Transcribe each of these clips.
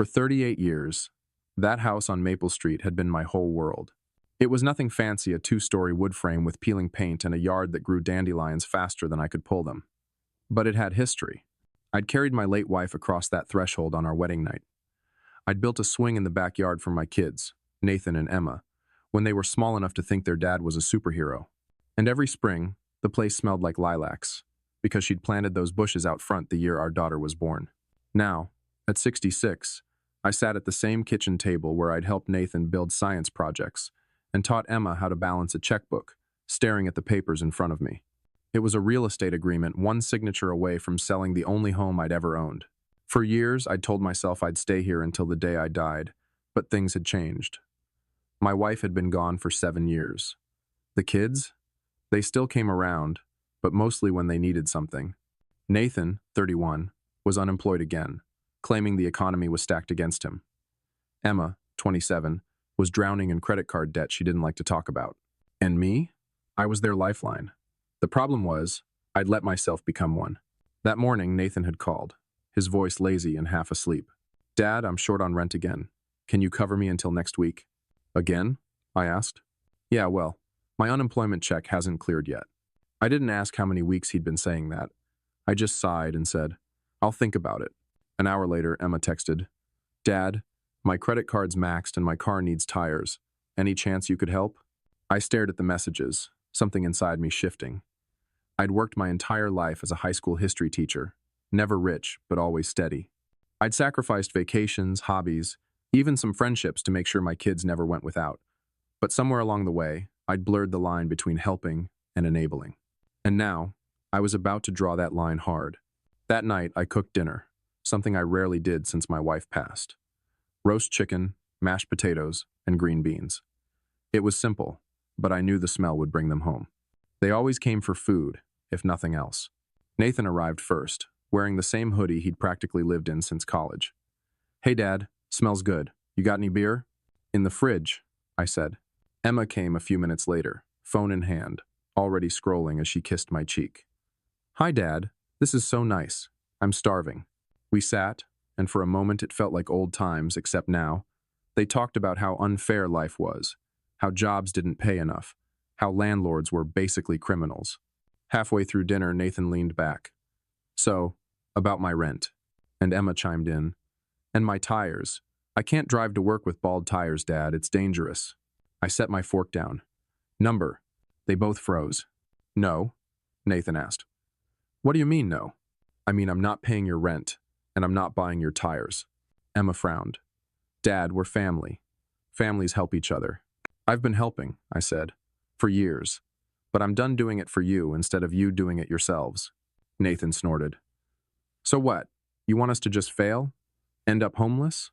For 38 years, that house on Maple Street had been my whole world. It was nothing fancy, a two-story wood frame with peeling paint and a yard that grew dandelions faster than I could pull them. But it had history. I'd carried my late wife across that threshold on our wedding night. I'd built a swing in the backyard for my kids, Nathan and Emma, when they were small enough to think their dad was a superhero. And every spring, the place smelled like lilacs, because she'd planted those bushes out front the year our daughter was born. Now, at 66, I sat at the same kitchen table where I'd helped Nathan build science projects and taught Emma how to balance a checkbook, staring at the papers in front of me. It was a real estate agreement, one signature away from selling the only home I'd ever owned. For years, I'd told myself I'd stay here until the day I died, but things had changed. My wife had been gone for 7 years. The kids? They still came around, but mostly when they needed something. Nathan, 31, was unemployed again, claiming the economy was stacked against him. Emma, 27, was drowning in credit card debt she didn't like to talk about. And me? I was their lifeline. The problem was, I'd let myself become one. That morning, Nathan had called, his voice lazy and half asleep. "Dad, I'm short on rent again. Can you cover me until next week?" "Again?" I asked. "Yeah, well, my unemployment check hasn't cleared yet." I didn't ask how many weeks he'd been saying that. I just sighed and said, "I'll think about it." An hour later, Emma texted, "Dad, my credit card's maxed and my car needs tires. Any chance you could help?" I stared at the messages, something inside me shifting. I'd worked my entire life as a high school history teacher, never rich, but always steady. I'd sacrificed vacations, hobbies, even some friendships to make sure my kids never went without. But somewhere along the way, I'd blurred the line between helping and enabling. And now, I was about to draw that line hard. That night, I cooked dinner, something I rarely did since my wife passed. Roast chicken, mashed potatoes, and green beans. It was simple, but I knew the smell would bring them home. They always came for food, if nothing else. Nathan arrived first, wearing the same hoodie he'd practically lived in since college. "Hey, Dad, smells good. You got any beer?" "In the fridge," I said. Emma came a few minutes later, phone in hand, already scrolling as she kissed my cheek. "Hi, Dad. This is so nice. I'm starving." We sat, and for a moment it felt like old times, except now. They talked about how unfair life was, how jobs didn't pay enough, how landlords were basically criminals. Halfway through dinner, Nathan leaned back. "So, about my rent." And Emma chimed in. "And my tires. I can't drive to work with bald tires, Dad. It's dangerous." I set my fork down. "Number." They both froze. "No?" Nathan asked. "What do you mean, no?" "I mean, I'm not paying your rent, and I'm not buying your tires." Emma frowned. "Dad, we're family. Families help each other." "I've been helping," I said, "for years. But I'm done doing it for you instead of you doing it yourselves." Nathan snorted. "So what? You want us to just fail? End up homeless?"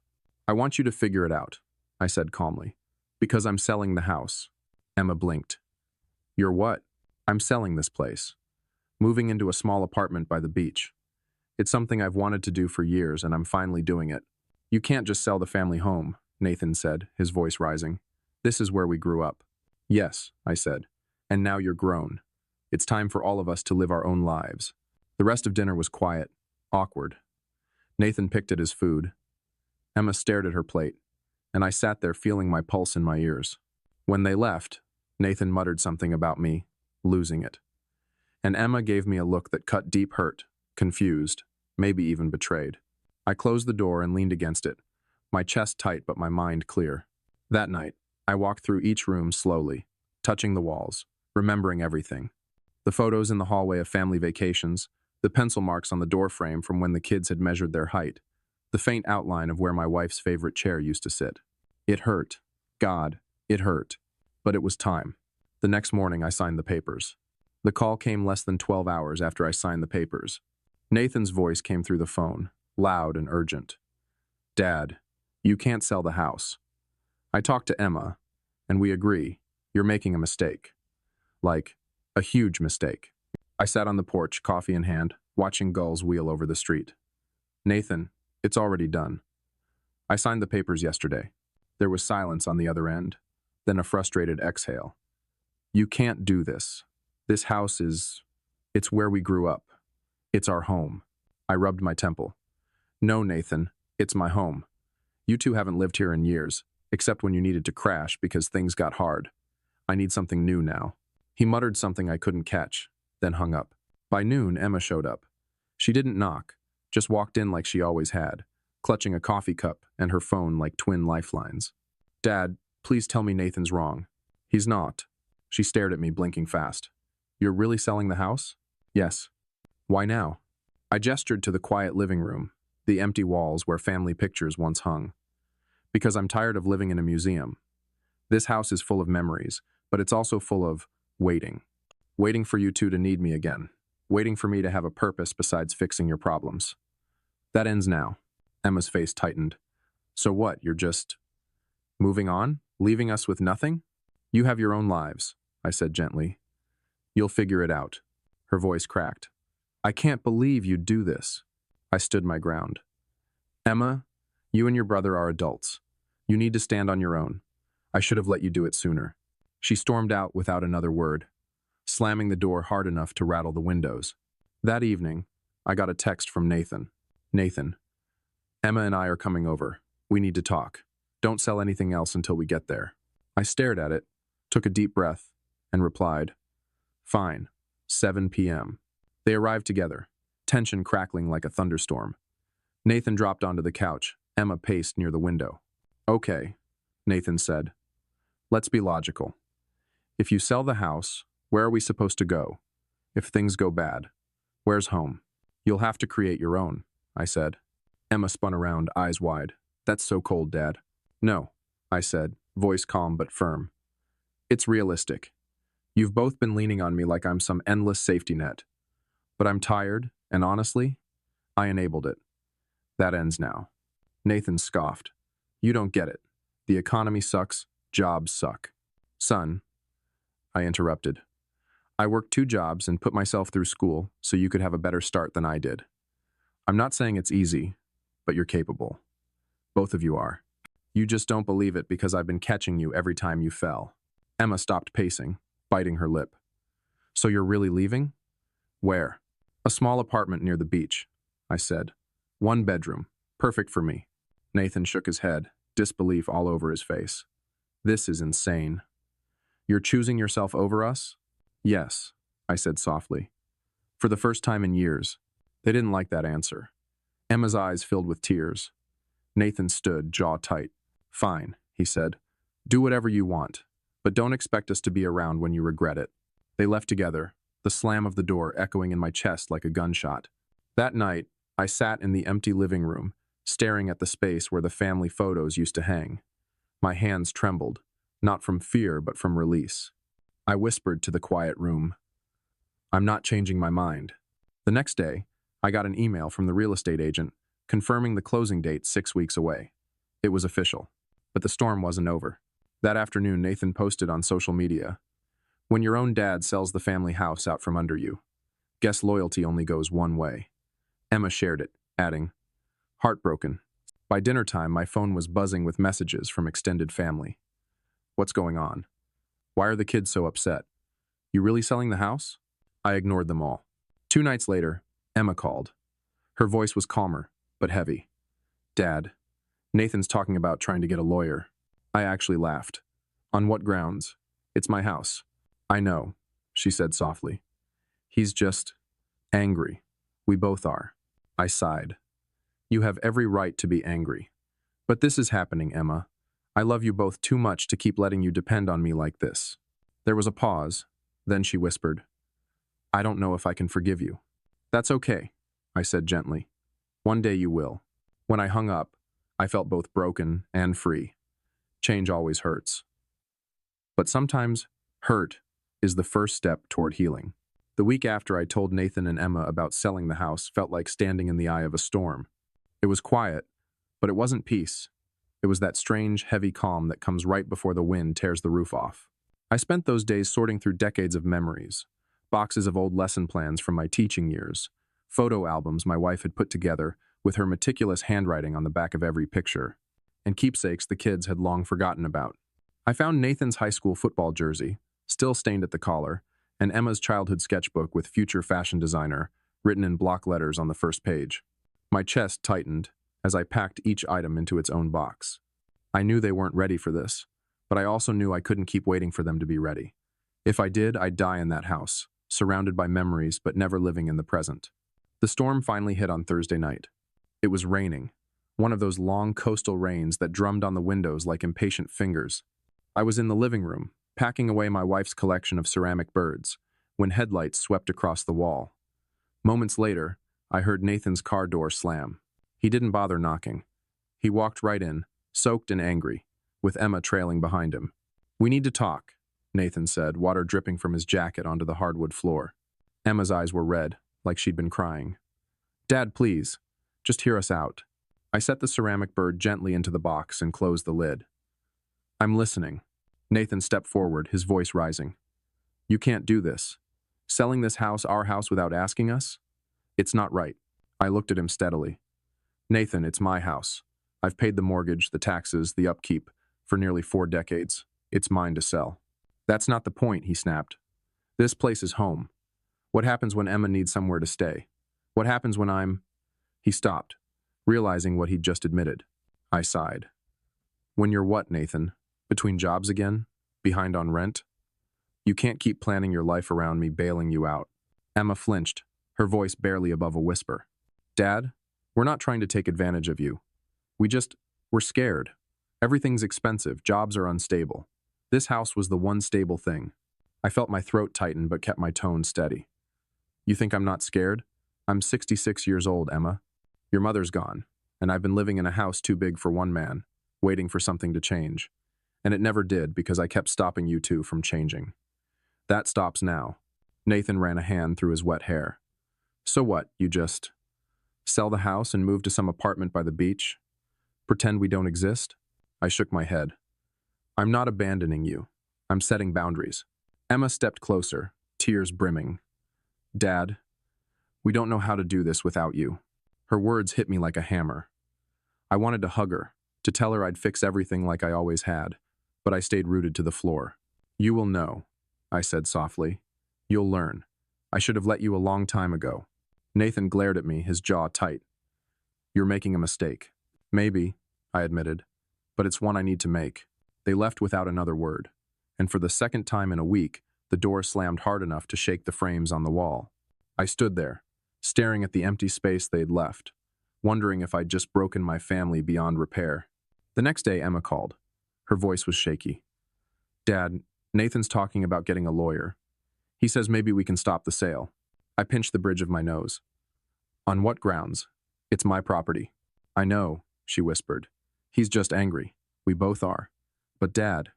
"I want you to figure it out," I said calmly. "Because I'm selling the house." Emma blinked. "You're what?" "I'm selling this place. Moving into a small apartment by the beach. It's something I've wanted to do for years, and I'm finally doing it." "You can't just sell the family home," Nathan said, his voice rising. "This is where we grew up." "Yes," I said. "And now you're grown. It's time for all of us to live our own lives." The rest of dinner was quiet, awkward. Nathan picked at his food. Emma stared at her plate, and I sat there feeling my pulse in my ears. When they left, Nathan muttered something about me losing it. And Emma gave me a look that cut deep hurt, confused, maybe even betrayed. I closed the door and leaned against it, my chest tight but my mind clear. That night, I walked through each room slowly, touching the walls, remembering everything. The photos in the hallway of family vacations, the pencil marks on the doorframe from when the kids had measured their height, the faint outline of where my wife's favorite chair used to sit. It hurt. God, it hurt. But it was time. The next morning, I signed the papers. The call came less than 12 hours after I signed the papers. Nathan's voice came through the phone, loud and urgent. "Dad, you can't sell the house. I talked to Emma, and we agree. You're making a mistake. Like, a huge mistake." I sat on the porch, coffee in hand, watching gulls wheel over the street. "Nathan, it's already done. I signed the papers yesterday." There was silence on the other end, then a frustrated exhale. "You can't do this. This house it's where we grew up. It's our home." I rubbed my temple. "No, Nathan, it's my home. You two haven't lived here in years, except when you needed to crash because things got hard. I need something new now." He muttered something I couldn't catch, then hung up. By noon, Emma showed up. She didn't knock, just walked in like she always had, clutching a coffee cup and her phone like twin lifelines. "Dad, please tell me Nathan's wrong." "He's not." She stared at me, blinking fast. "You're really selling the house?" "Yes." "Why now?" I gestured to the quiet living room, the empty walls where family pictures once hung. "Because I'm tired of living in a museum. This house is full of memories, but it's also full of waiting. Waiting for you two to need me again. Waiting for me to have a purpose besides fixing your problems. That ends now." Emma's face tightened. "So what, you're just moving on? Leaving us with nothing?" "You have your own lives," I said gently. "You'll figure it out." Her voice cracked. "I can't believe you'd do this." I stood my ground. "Emma, you and your brother are adults. You need to stand on your own. I should have let you do it sooner." She stormed out without another word, slamming the door hard enough to rattle the windows. That evening, I got a text from Nathan. "Nathan, Emma and I are coming over. We need to talk. Don't sell anything else until we get there." I stared at it, took a deep breath, and replied, "Fine, 7 p.m. They arrived together, tension crackling like a thunderstorm. Nathan dropped onto the couch. Emma paced near the window. "Okay," Nathan said. "Let's be logical. If you sell the house, where are we supposed to go? If things go bad, where's home?" "You'll have to create your own," I said. Emma spun around, eyes wide. "That's so cold, Dad." "No," I said, voice calm but firm. "It's realistic. You've both been leaning on me like I'm some endless safety net. But I'm tired, and honestly, I enabled it. That ends now." Nathan scoffed. "You don't get it. The economy sucks, jobs suck." "Son," I interrupted. "I worked 2 jobs and put myself through school so you could have a better start than I did. I'm not saying it's easy, but you're capable. Both of you are. You just don't believe it because I've been catching you every time you fell." Emma stopped pacing, biting her lip. "So you're really leaving?" "Where?" "A small apartment near the beach," I said. "1 bedroom, perfect for me." Nathan shook his head, disbelief all over his face. "This is insane." "You're choosing yourself over us?" "Yes," I said softly. For the first time in years. They didn't like that answer. Emma's eyes filled with tears. Nathan stood, jaw tight. "Fine," he said. "Do whatever you want, but don't expect us to be around when you regret it." They left together, the slam of the door echoing in my chest like a gunshot. That night, I sat in the empty living room, staring at the space where the family photos used to hang. My hands trembled, not from fear but from release. I whispered to the quiet room, "I'm not changing my mind." The next day, I got an email from the real estate agent confirming the closing date 6 weeks away. It was official. But the storm wasn't over. That afternoon, Nathan posted on social media, "When your own dad sells the family house out from under you, guess loyalty only goes one way." Emma shared it, adding, "Heartbroken." By dinner time, my phone was buzzing with messages from extended family. "What's going on? Why are the kids so upset? You really selling the house?" I ignored them all. 2 nights later, Emma called. Her voice was calmer, but heavy. "Dad, Nathan's talking about trying to get a lawyer." I actually laughed. "On what grounds? It's my house." "I know," she said softly. "He's just angry. We both are." I sighed. "You have every right to be angry. But this is happening, Emma. I love you both too much to keep letting you depend on me like this." There was a pause. Then she whispered, "I don't know if I can forgive you." "That's okay," I said gently. "One day you will." When I hung up, I felt both broken and free. Change always hurts. But sometimes, hurt is the first step toward healing. The week after I told Nathan and Emma about selling the house felt like standing in the eye of a storm. It was quiet, but it wasn't peace. It was that strange, heavy calm that comes right before the wind tears the roof off. I spent those days sorting through decades of memories, boxes of old lesson plans from my teaching years, photo albums my wife had put together with her meticulous handwriting on the back of every picture, and keepsakes the kids had long forgotten about. I found Nathan's high school football jersey, still stained at the collar, and Emma's childhood sketchbook with future fashion designer written in block letters on the first page. My chest tightened, as I packed each item into its own box. I knew they weren't ready for this, but I also knew I couldn't keep waiting for them to be ready. If I did, I'd die in that house, surrounded by memories but never living in the present. The storm finally hit on Thursday night. It was raining, one of those long coastal rains that drummed on the windows like impatient fingers. I was in the living room, packing away my wife's collection of ceramic birds, when headlights swept across the wall. Moments later, I heard Nathan's car door slam. He didn't bother knocking. He walked right in, soaked and angry, with Emma trailing behind him. "We need to talk," Nathan said, water dripping from his jacket onto the hardwood floor. Emma's eyes were red, like she'd been crying. "Dad, please, just hear us out." I set the ceramic bird gently into the box and closed the lid. "I'm listening." Nathan stepped forward, his voice rising. "You can't do this. Selling this house, our house, without asking us? It's not right." I looked at him steadily. "Nathan, it's my house. I've paid the mortgage, the taxes, the upkeep, for nearly 4 decades. It's mine to sell." "That's not the point," he snapped. "This place is home. What happens when Emma needs somewhere to stay? What happens when I'm—" He stopped, realizing what he'd just admitted. I sighed. "When you're what, Nathan? Between jobs again? Behind on rent? You can't keep planning your life around me bailing you out." Emma flinched, her voice barely above a whisper. "Dad, we're not trying to take advantage of you. We're scared. Everything's expensive, jobs are unstable. This house was the one stable thing." I felt my throat tighten but kept my tone steady. "You think I'm not scared? I'm 66 years old, Emma. Your mother's gone, and I've been living in a house too big for one man, waiting for something to change. And it never did because I kept stopping you two from changing. That stops now." Nathan ran a hand through his wet hair. "So what, you just sell the house and move to some apartment by the beach? Pretend we don't exist?" I shook my head. "I'm not abandoning you. I'm setting boundaries." Emma stepped closer, tears brimming. "Dad, we don't know how to do this without you." Her words hit me like a hammer. I wanted to hug her, to tell her I'd fix everything like I always had, but I stayed rooted to the floor. "You will know," I said softly. "You'll learn. I should have let you a long time ago." Nathan glared at me, his jaw tight. "You're making a mistake." "Maybe," I admitted, "but it's one I need to make." They left without another word, and for the second time in a week, the door slammed hard enough to shake the frames on the wall. I stood there, staring at the empty space they'd left, wondering if I'd just broken my family beyond repair. The next day, Emma called. Her voice was shaky. "Dad, Nathan's talking about getting a lawyer. He says maybe we can stop the sale." I pinched the bridge of my nose. "On what grounds? It's my property." "I know," she whispered. "He's just angry. We both are. But Dad,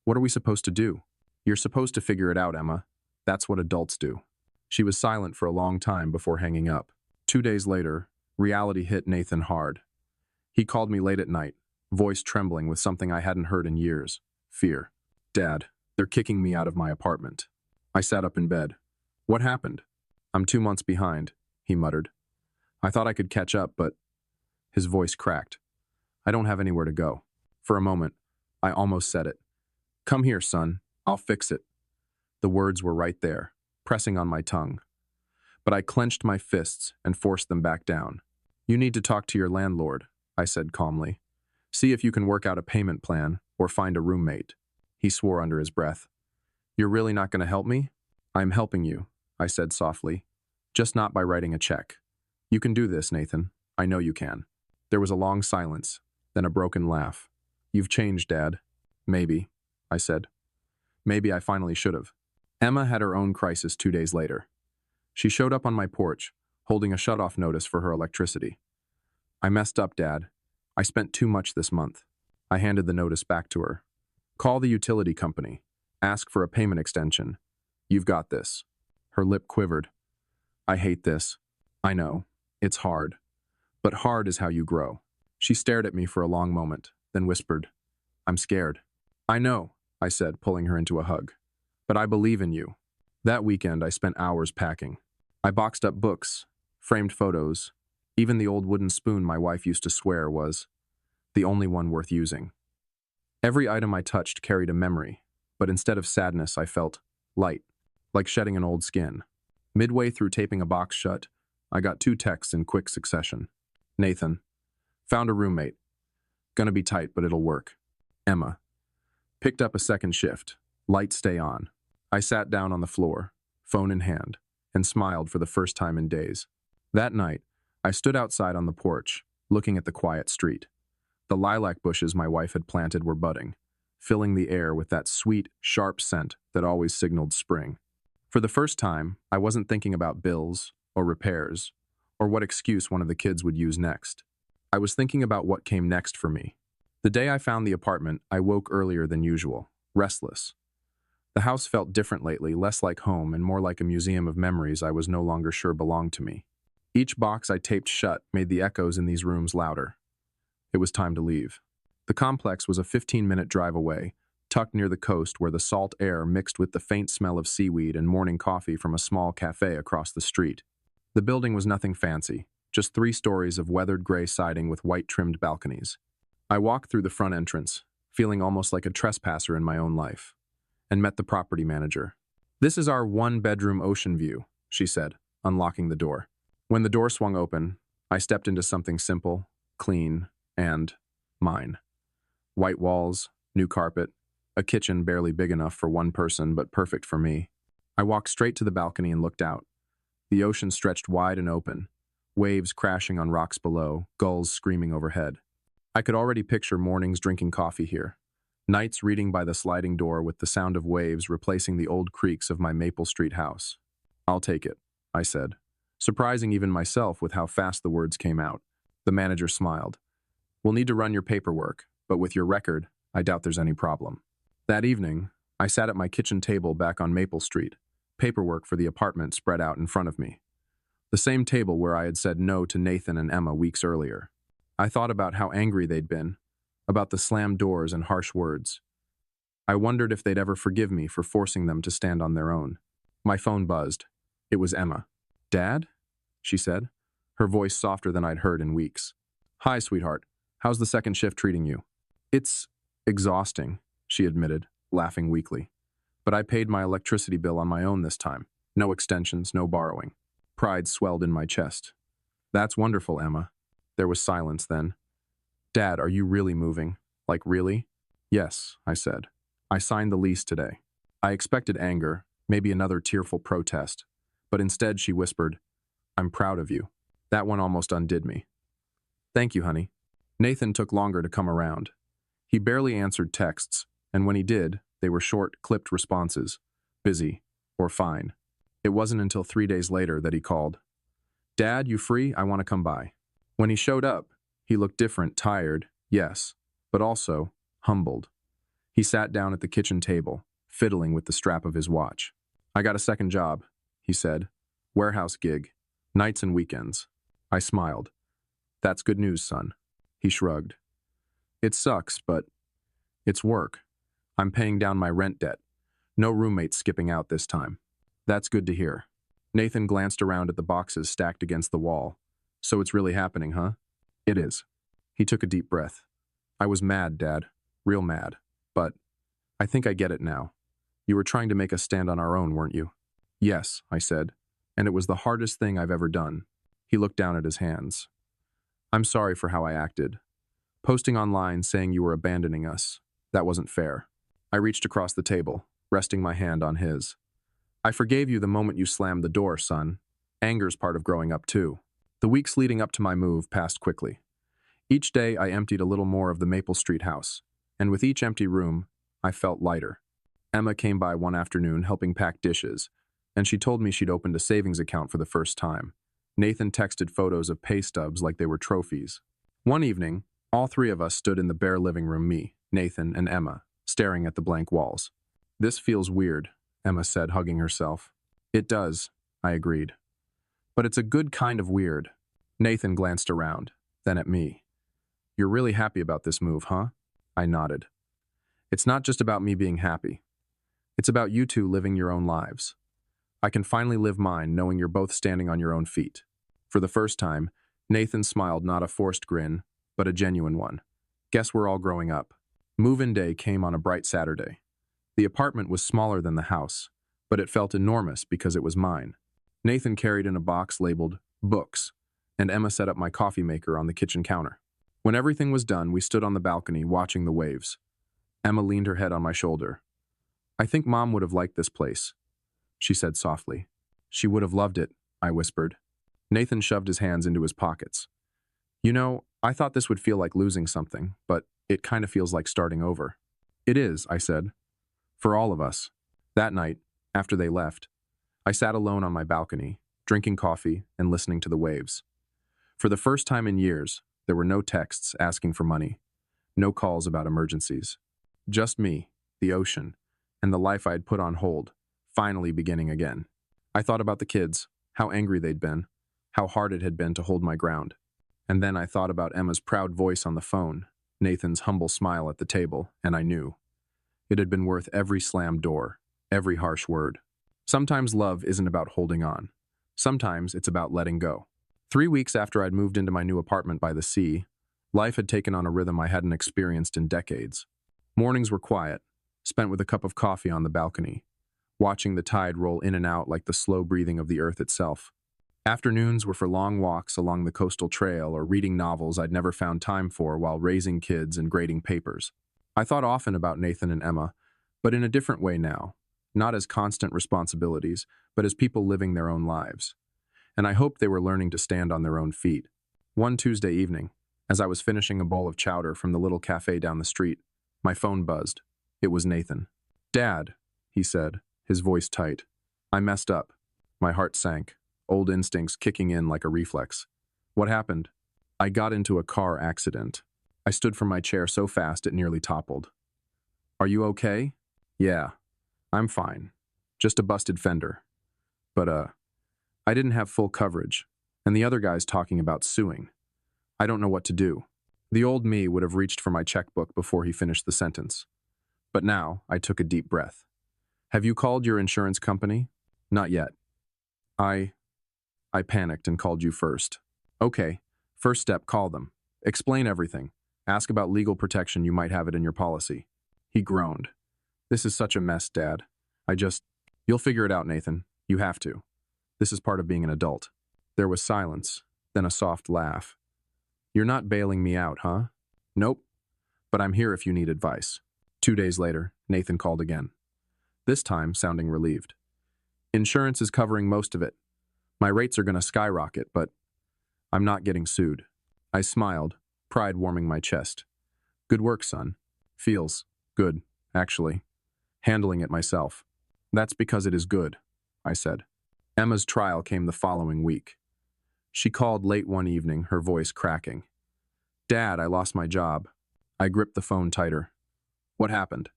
what are we supposed to do?" "You're supposed to figure it out, Emma. That's what adults do." She was silent for a long time before hanging up. 2 days later, reality hit Nathan hard. He called me late at night, voice trembling with something I hadn't heard in years: fear. "Dad, they're kicking me out of my apartment." I sat up in bed. "What happened?" "I'm 2 months behind," he muttered. "I thought I could catch up, but—" His voice cracked. "I don't have anywhere to go." For a moment, I almost said it. "Come here, son. I'll fix it." The words were right there, pressing on my tongue. But I clenched my fists and forced them back down. "You need to talk to your landlord," I said calmly. "See if you can work out a payment plan or find a roommate." He swore under his breath. "You're really not going to help me?" "I'm helping you," I said softly. "Just not by writing a check. You can do this, Nathan. I know you can." There was a long silence, then a broken laugh. "You've changed, Dad." "Maybe," I said. "Maybe I finally should have." Emma had her own crisis 2 days later. She showed up on my porch, holding a shut-off notice for her electricity. "I messed up, Dad. I spent too much this month." I handed the notice back to her. "Call the utility company. Ask for a payment extension. You've got this." Her lip quivered. "I hate this. I know. It's hard. But hard is how you grow." She stared at me for a long moment, then whispered, "I'm scared." "I know," I said, pulling her into a hug. "But I believe in you." That weekend, I spent hours packing. I boxed up books, framed photos, even the old wooden spoon my wife used to swear was the only one worth using. Every item I touched carried a memory, but instead of sadness, I felt light, like shedding an old skin. Midway through taping a box shut, I got 2 texts in quick succession. "Nathan, Found a roommate. Gonna be tight, but it'll work. Emma. Picked up a second shift. Lights stay on. I sat down on the floor, phone in hand, and smiled for the first time in days. That night, I stood outside on the porch, looking at the quiet street. The lilac bushes my wife had planted were budding, filling the air with that sweet, sharp scent that always signaled spring. For the first time, I wasn't thinking about bills or repairs or what excuse one of the kids would use next. I was thinking about what came next for me. The day I found the apartment, I woke earlier than usual, restless. The house felt different lately, less like home and more like a museum of memories I was no longer sure belonged to me. Each box I taped shut made the echoes in these rooms louder. It was time to leave. The complex was a 15-minute drive away, tucked near the coast where the salt air mixed with the faint smell of seaweed and morning coffee from a small cafe across the street. The building was nothing fancy, just 3 stories of weathered gray siding with white-trimmed balconies. I walked through the front entrance, feeling almost like a trespasser in my own life, and met the property manager. "This is our 1-bedroom ocean view," she said, unlocking the door. When the door swung open, I stepped into something simple, clean, and mine. White walls, new carpet, a kitchen barely big enough for one person but perfect for me. I walked straight to the balcony and looked out. The ocean stretched wide and open, waves crashing on rocks below, gulls screaming overhead. I could already picture mornings drinking coffee here, nights reading by the sliding door with the sound of waves replacing the old creaks of my Maple Street house. "I'll take it," I said, surprising even myself with how fast the words came out. The manager smiled. "We'll need to run your paperwork, but with your record, I doubt there's any problem." That evening, I sat at my kitchen table back on Maple Street, paperwork for the apartment spread out in front of me. The same table where I had said no to Nathan and Emma weeks earlier. I thought about how angry they'd been, about the slammed doors and harsh words. I wondered if they'd ever forgive me for forcing them to stand on their own. My phone buzzed. It was Emma. "Dad?" she said, her voice softer than I'd heard in weeks. "Hi, sweetheart. How's the second shift treating you?" "It's exhausting," she admitted, laughing weakly. "But I paid my electricity bill on my own this time. No extensions, no borrowing." Pride swelled in my chest. "That's wonderful, Emma." There was silence then. "Dad, are you really moving? Like really?" "Yes," I said. "I signed the lease today." I expected anger, maybe another tearful protest, but instead she whispered, "I'm proud of you." That one almost undid me. "Thank you, honey." Nathan took longer to come around. He barely answered texts, and when he did, they were short, clipped responses, busy or fine. It wasn't until 3 days later that he called. "Dad, you free? I want to come by." When he showed up, he looked different, tired, yes, but also humbled. He sat down at the kitchen table, fiddling with the strap of his watch. "I got a second job," he said. "Warehouse gig, nights and weekends." I smiled. "That's good news, son." He shrugged. "It sucks, but it's work. I'm paying down my rent debt. No roommates skipping out this time." "That's good to hear." Nathan glanced around at the boxes stacked against the wall. "So it's really happening, huh?" "It is." He took a deep breath. "I was mad, Dad. Real mad. But I think I get it now. You were trying to make us stand on our own, weren't you?" "Yes," I said. "And it was the hardest thing I've ever done." He looked down at his hands. "I'm sorry for how I acted. Posting online saying you were abandoning us. That wasn't fair." I reached across the table, resting my hand on his. "I forgave you the moment you slammed the door, son. Anger's part of growing up, too." The weeks leading up to my move passed quickly. Each day I emptied a little more of the Maple Street house, and with each empty room, I felt lighter. Emma came by one afternoon helping pack dishes, and she told me she'd opened a savings account for the first time. Nathan texted photos of pay stubs like they were trophies. One evening, all 3 of us stood in the bare living room, me, Nathan, and Emma, staring at the blank walls. "This feels weird," Emma said, hugging herself. "It does," I agreed. "But it's a good kind of weird." Nathan glanced around, then at me. "You're really happy about this move, huh?" I nodded. "It's not just about me being happy. It's about you 2 living your own lives. I can finally live mine knowing you're both standing on your own feet." For the first time, Nathan smiled, not a forced grin, but a genuine one. "Guess we're all growing up." Move-in day came on a bright Saturday. The apartment was smaller than the house, but it felt enormous because it was mine. Nathan carried in a box labeled books, and Emma set up my coffee maker on the kitchen counter. When everything was done, we stood on the balcony watching the waves. Emma leaned her head on my shoulder. "I think Mom would have liked this place," she said softly. "She would have loved it," I whispered. Nathan shoved his hands into his pockets. "You know, I thought this would feel like losing something, but it kind of feels like starting over." "It is," I said. "For all of us." That night, after they left, I sat alone on my balcony, drinking coffee and listening to the waves. For the first time in years, there were no texts asking for money, no calls about emergencies. Just me, the ocean, and the life I had put on hold, finally beginning again. I thought about the kids, how angry they'd been, how hard it had been to hold my ground. And then I thought about Emma's proud voice on the phone, Nathan's humble smile at the table, and I knew. It had been worth every slammed door, every harsh word. Sometimes love isn't about holding on. Sometimes it's about letting go. 3 weeks after I'd moved into my new apartment by the sea, life had taken on a rhythm I hadn't experienced in decades. Mornings were quiet, spent with a cup of coffee on the balcony, watching the tide roll in and out like the slow breathing of the earth itself. Afternoons were for long walks along the coastal trail or reading novels I'd never found time for while raising kids and grading papers. I thought often about Nathan and Emma, but in a different way now, not as constant responsibilities, but as people living their own lives. And I hoped they were learning to stand on their own feet. One Tuesday evening, as I was finishing a bowl of chowder from the little cafe down the street, my phone buzzed. It was Nathan. "Dad," he said, his voice tight. I messed up. My heart sank, old instincts kicking in like a reflex. "What happened?" "I got into a car accident." I stood from my chair so fast it nearly toppled. "Are you okay?" "Yeah, I'm fine. Just a busted fender. But, I didn't have full coverage, and the other guy's talking about suing. I don't know what to do." The old me would have reached for my checkbook before he finished the sentence. But now, I took a deep breath. "Have you called your insurance company?" "Not yet." I panicked and called you first." "Okay, first step, call them. Explain everything. Ask about legal protection, you might have it in your policy." He groaned. "This is such a mess, Dad. You'll figure it out, Nathan. You have to. This is part of being an adult." There was silence, then a soft laugh. "You're not bailing me out, huh?" "Nope. But I'm here if you need advice." 2 days later, Nathan called again. This time, sounding relieved. "Insurance is covering most of it. My rates are going to skyrocket, but I'm not getting sued." I smiled, pride warming my chest. "Good work, son. Feels good, actually. Handling it myself." "That's because it is good," I said. Emma's trial came the following week. She called late one evening, her voice cracking. "Dad, I lost my job." I gripped the phone tighter. "What happened?"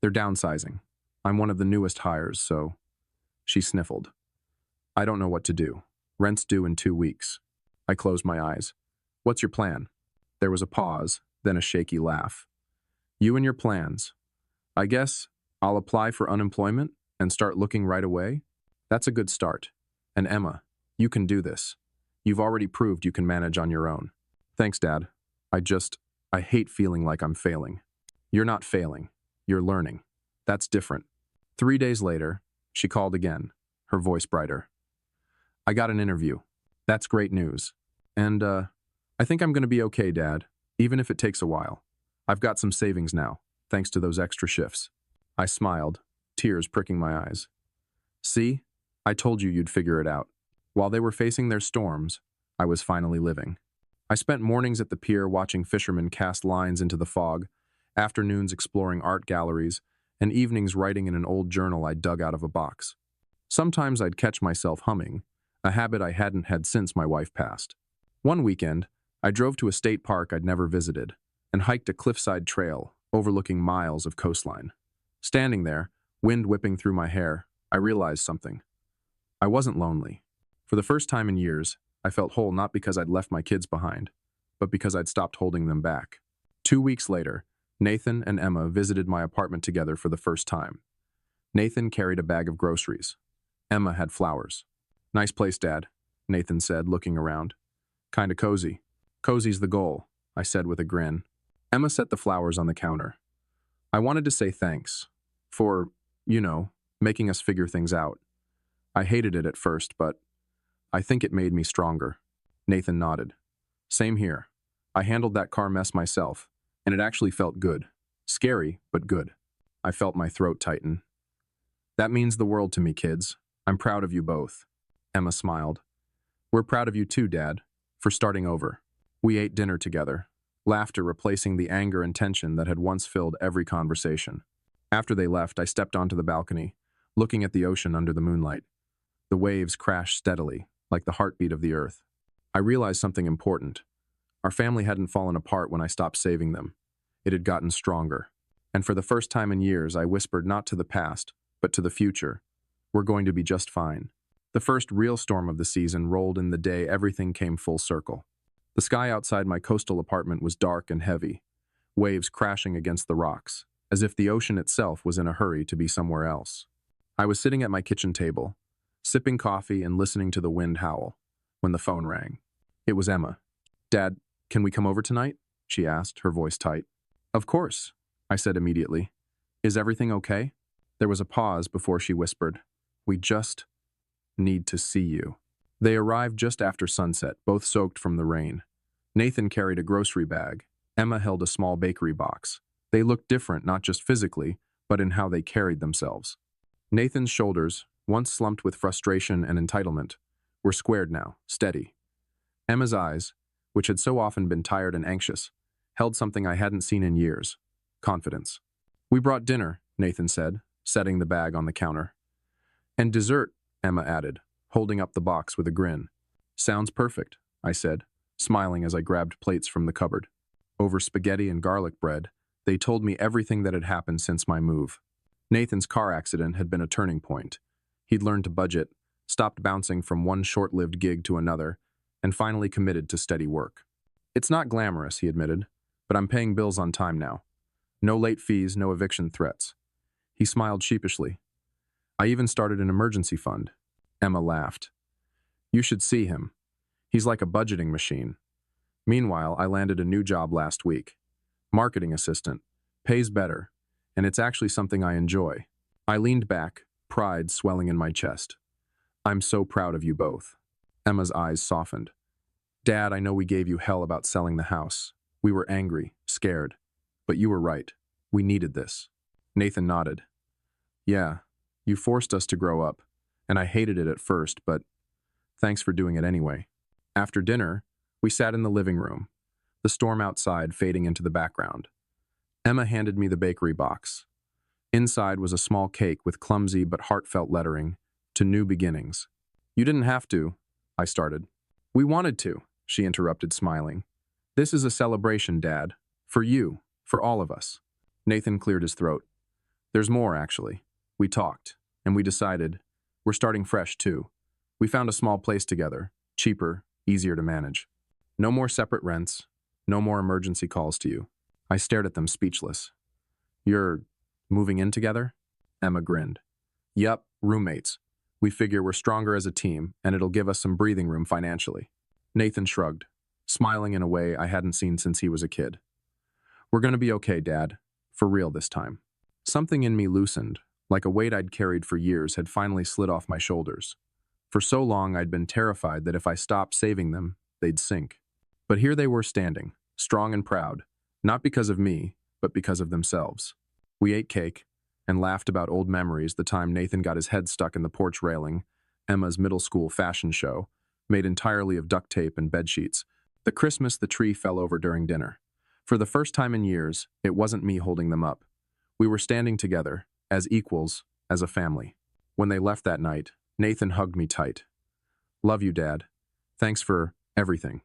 "They're downsizing. I'm one of the newest hires, so..." She sniffled. "I don't know what to do. Rent's due in 2 weeks." I closed my eyes. "What's your plan?" There was a pause, then a shaky laugh. "You and your plans. I guess I'll apply for unemployment and start looking right away. That's a good start. And Emma, you can do this. You've already proved you can manage on your own." "Thanks, Dad. I hate feeling like I'm failing." "You're not failing. You're learning. That's different." 3 days later, she called again, her voice brighter. "I got an interview." "That's great news. And, I think I'm going to be okay, Dad, even if it takes a while. I've got some savings now, thanks to those extra shifts." I smiled, tears pricking my eyes. "See? I told you you'd figure it out." While they were facing their storms, I was finally living. I spent mornings at the pier watching fishermen cast lines into the fog, afternoons exploring art galleries, and evenings writing in an old journal I dug out of a box. Sometimes I'd catch myself humming, a habit I hadn't had since my wife passed. One weekend, I drove to a state park I'd never visited and hiked a cliffside trail overlooking miles of coastline. Standing there, wind whipping through my hair, I realized something. I wasn't lonely. For the first time in years, I felt whole not because I'd left my kids behind, but because I'd stopped holding them back. 2 weeks later, Nathan and Emma visited my apartment together for the first time. Nathan carried a bag of groceries. Emma had flowers. "Nice place, Dad," Nathan said, looking around. "Kinda cozy." "Cozy's the goal," I said with a grin. Emma set the flowers on the counter. "I wanted to say thanks for, making us figure things out. I hated it at first, but I think it made me stronger." Nathan nodded. "Same here. I handled that car mess myself, and it actually felt good. Scary, but good. I felt my throat tighten. That means the world to me, kids. I'm proud of you both. Emma smiled. We're proud of you too, Dad, for starting over. We ate dinner together, laughter replacing the anger and tension that had once filled every conversation. After they left, I stepped onto the balcony, looking at the ocean under the moonlight. The waves crashed steadily, like the heartbeat of the earth. I realized something important. Our family hadn't fallen apart when I stopped saving them. It had gotten stronger. And for the first time in years, I whispered not to the past, but to the future. We're going to be just fine. The first real storm of the season rolled in the day everything came full circle. The sky outside my coastal apartment was dark and heavy, waves crashing against the rocks, as if the ocean itself was in a hurry to be somewhere else. I was sitting at my kitchen table, sipping coffee and listening to the wind howl, when the phone rang. It was Emma. Dad, can we come over tonight? She asked, her voice tight. Of course, I said immediately. Is everything okay? There was a pause before she whispered, We just need to see you. They arrived just after sunset, both soaked from the rain. Nathan carried a grocery bag. Emma held a small bakery box. They looked different not just physically, but in how they carried themselves. Nathan's shoulders, once slumped with frustration and entitlement, were squared now, steady. Emma's eyes, which had so often been tired and anxious, held something I hadn't seen in years, confidence. We brought dinner, Nathan said, setting the bag on the counter. And dessert, Emma added, holding up the box with a grin. Sounds perfect, I said, smiling as I grabbed plates from the cupboard. Over spaghetti and garlic bread, they told me everything that had happened since my move. Nathan's car accident had been a turning point. He'd learned to budget, stopped bouncing from one short-lived gig to another, and finally committed to steady work. It's not glamorous, he admitted, but I'm paying bills on time now. No late fees, no eviction threats. He smiled sheepishly. I even started an emergency fund. Emma laughed. You should see him. He's like a budgeting machine. Meanwhile, I landed a new job last week. Marketing assistant. Pays better. And it's actually something I enjoy. I leaned back, pride swelling in my chest. I'm so proud of you both. Emma's eyes softened. Dad, I know we gave you hell about selling the house. We were angry, scared. But you were right. We needed this. Nathan nodded. Yeah, you forced us to grow up, and I hated it at first, but thanks for doing it anyway. After dinner, we sat in the living room, the storm outside fading into the background. Emma handed me the bakery box. Inside was a small cake with clumsy but heartfelt lettering, To New Beginnings. You didn't have to, I started. We wanted to, she interrupted, smiling. This is a celebration, Dad. For you, for all of us. Nathan cleared his throat. There's more, actually. We talked, and we decided we're starting fresh, too. We found a small place together, cheaper, easier to manage. No more separate rents, no more emergency calls to you. I stared at them, speechless. You're moving in together? Emma grinned. Yup, roommates. We figure we're stronger as a team, and it'll give us some breathing room financially. Nathan shrugged, smiling in a way I hadn't seen since he was a kid. We're gonna be okay, Dad. For real this time. Something in me loosened, like a weight I'd carried for years had finally slid off my shoulders. For so long I'd been terrified that if I stopped saving them, they'd sink. But here they were standing, strong and proud, not because of me, but because of themselves. We ate cake and laughed about old memories, the time Nathan got his head stuck in the porch railing, Emma's middle school fashion show, made entirely of duct tape and bedsheets, the Christmas the tree fell over during dinner. For the first time in years, it wasn't me holding them up. We were standing together, as equals, as a family. When they left that night, Nathan hugged me tight. Love you, Dad. Thanks for everything.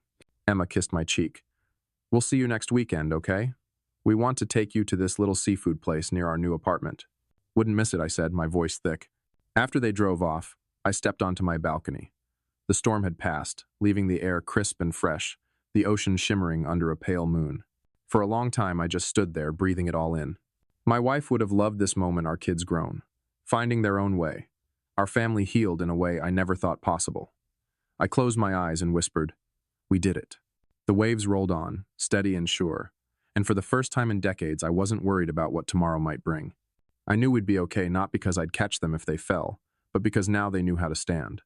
Emma kissed my cheek. We'll see you next weekend, okay? We want to take you to this little seafood place near our new apartment. Wouldn't miss it, I said, my voice thick. After they drove off, I stepped onto my balcony. The storm had passed, leaving the air crisp and fresh, the ocean shimmering under a pale moon. For a long time, I just stood there, breathing it all in. My wife would have loved this moment our kids grown, finding their own way. Our family healed in a way I never thought possible. I closed my eyes and whispered, We did it. The waves rolled on, steady and sure, and for the first time in decades, I wasn't worried about what tomorrow might bring. I knew we'd be okay not because I'd catch them if they fell, but because now they knew how to stand.